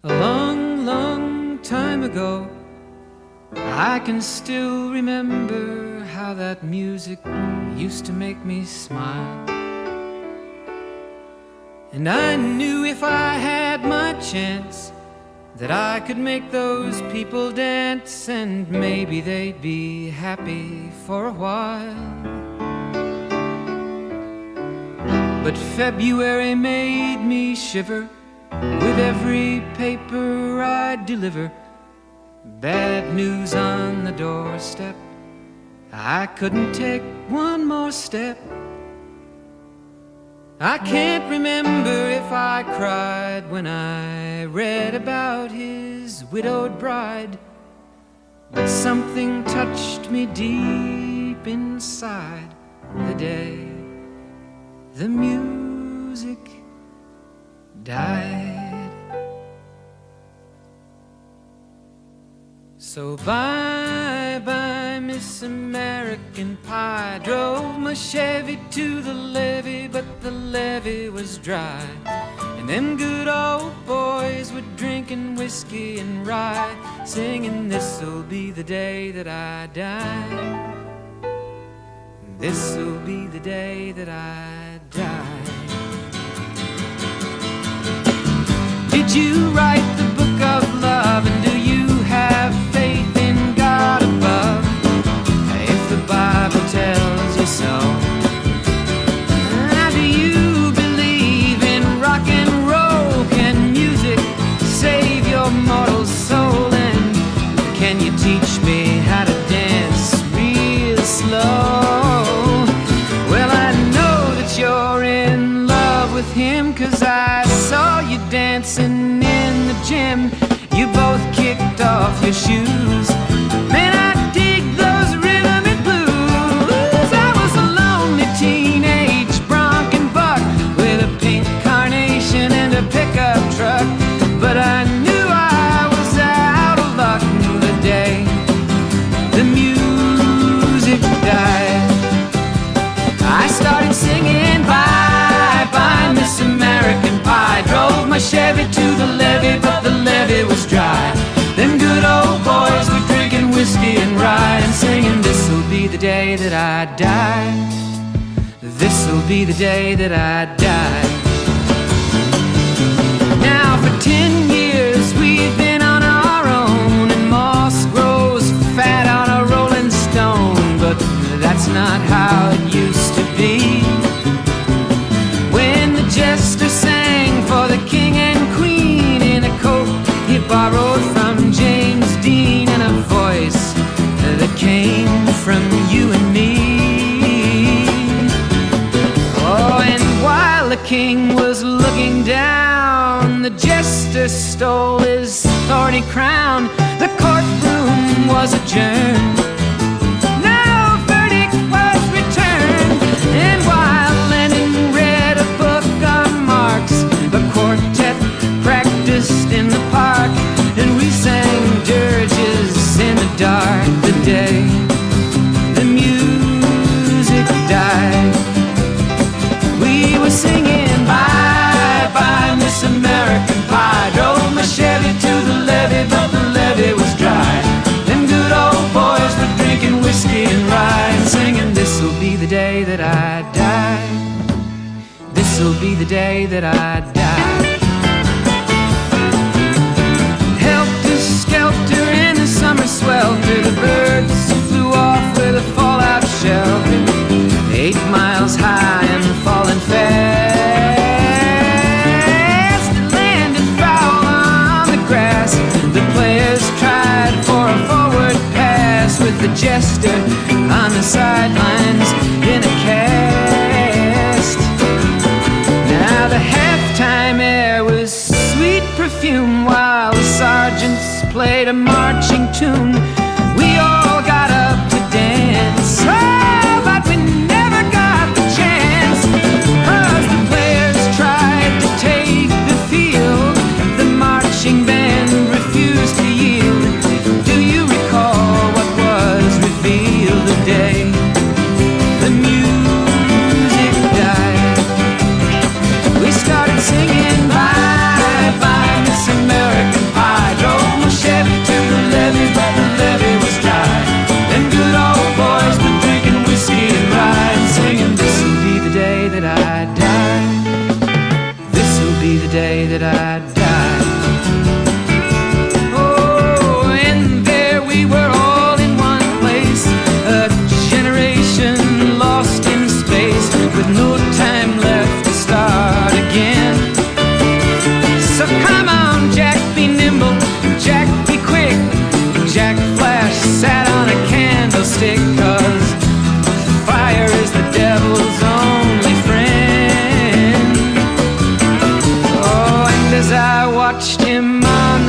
A long, long time ago, I can still remember how that music used to make me smile. And I knew if I had my chance that I could make those people dance, and maybe they'd be happy for a while. But February made me shiver with every paper I deliver. Bad news on the doorstep, I couldn't take one more step. I can't remember if I cried when I read about his widowed bride, but something touched me deep inside the day the music died. So bye-bye, Miss American Pie. Drove my Chevy to the levee, but the levee was dry. And them good old boys were drinking whiskey and rye, singing, "This'll be the day that I die. This'll be the day that I die." Did you write the book of love, and do you have faith in God above? If the Bible tells you so, do you believe in rock and roll? Can music save your mortal soul? And can you teach me how to dance real slow? Well, I know that you're in love with him, 'cause I saw you dancing in the gym. You both kicked off your shoes. Man, I dig those rhythm and blues. I was a lonely teenage bronc and buck with a pink carnation and a pickup truck, but I knew I was out of luck the day the music died. I started singing bye-bye, Miss American Pie. Drove my Chevy to the levee, but the levee was dry. Them good old boys were drinking whiskey and rye, and singing, "This'll be the day that I die. This'll be the day that I die." Now for 10 years we've been on our own, and moss grows fat on a rolling stone, but that's not how it used to be. When the jester sang for the king and queen in a coat he borrowed from James Dean, and a voice that came from you and me. Oh, and while the king was looking down, the jester stole his thorny crown. The courtroom was adjourned. No verdict was returned. And while Lenin read a book on Marx, the quartet practiced in the park, and we sang dirges in the dark the day the music died. We were singing bye-bye, Miss American Pie. Drove my Chevy to the levee, but the levee was dry. Them good old boys were drinking whiskey and rye, and singing, "This'll be the day that I die. This'll be the day that I die." Helter-skelter in the summer swelter, the birds flew off with a fallout shelter, 8 miles high and falling fast. It landed foul on the grass. The players tried for a forward pass, with the jester on the sidelines in a cast. Now the halftime air was sweet perfume, while the sergeants played a marching tune. We all got up to dance, oh, but we never got the chance, 'cause the players tried to take the field. The marching band refused to yield. Do you recall what was revealed the day the music died? We started singing bye-bye, Miss America.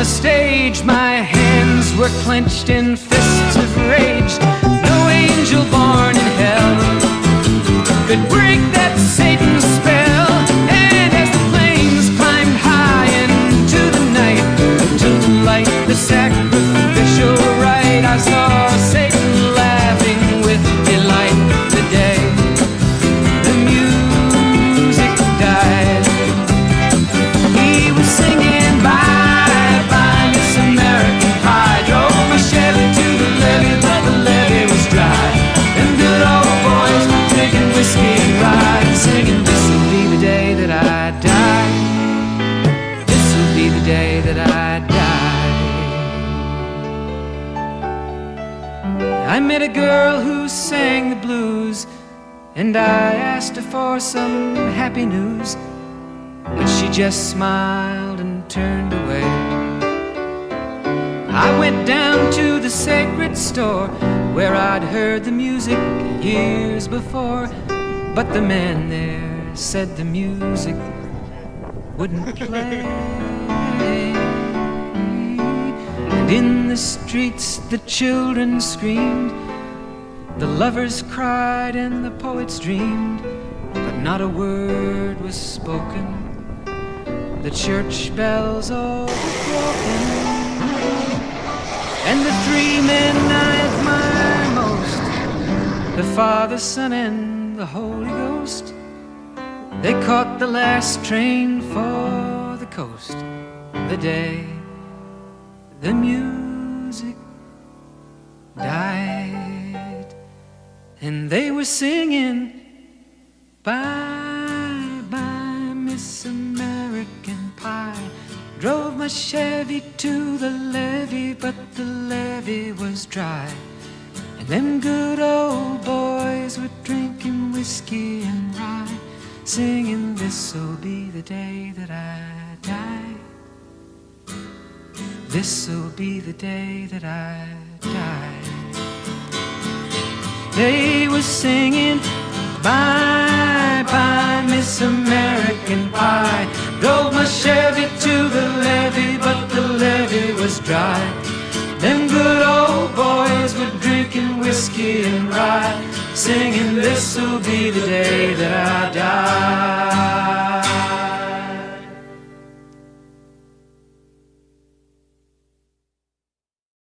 the stage, my hands were clenched in fists of rage. No angel born in hell could break that Satan's spell. And as the flames climbed high into the night to light the sacrificial rite, I saw Satan laughing with delight the day the music died. He was singing bye bye Miss American Pie. Drove my Chevy to the levee, but the levee was dry. Them good old boys were drinking whiskey and rye, singing, this'll be the day that I die. This'll be the day that I die. I met a girl who sang the blues, and I asked her for some happy news, but she just smiled and turned away. I went down to the sacred store where I'd heard the music years before, but the man there said the music wouldn't play. And in the streets the children screamed, the lovers cried and the poets dreamed, but not a word was spoken. The church bells all were broken. And the three men I admire most, the Father, Son, and the Holy Ghost, they caught the last train for the coast the day the music died. And they were singing bye bye Miss American Pie. Drove my Chevy to the levee, but the levee was dry. And them good old boys were drinking whiskey and rye, singing, this'll be the day that I die. This'll be the day that I die. They were singing bye bye Miss American Pie. Drove my Chevy to the levee, but the levee was dry. Them good old boys were drinking whiskey and rye, singing, this'll be the day that I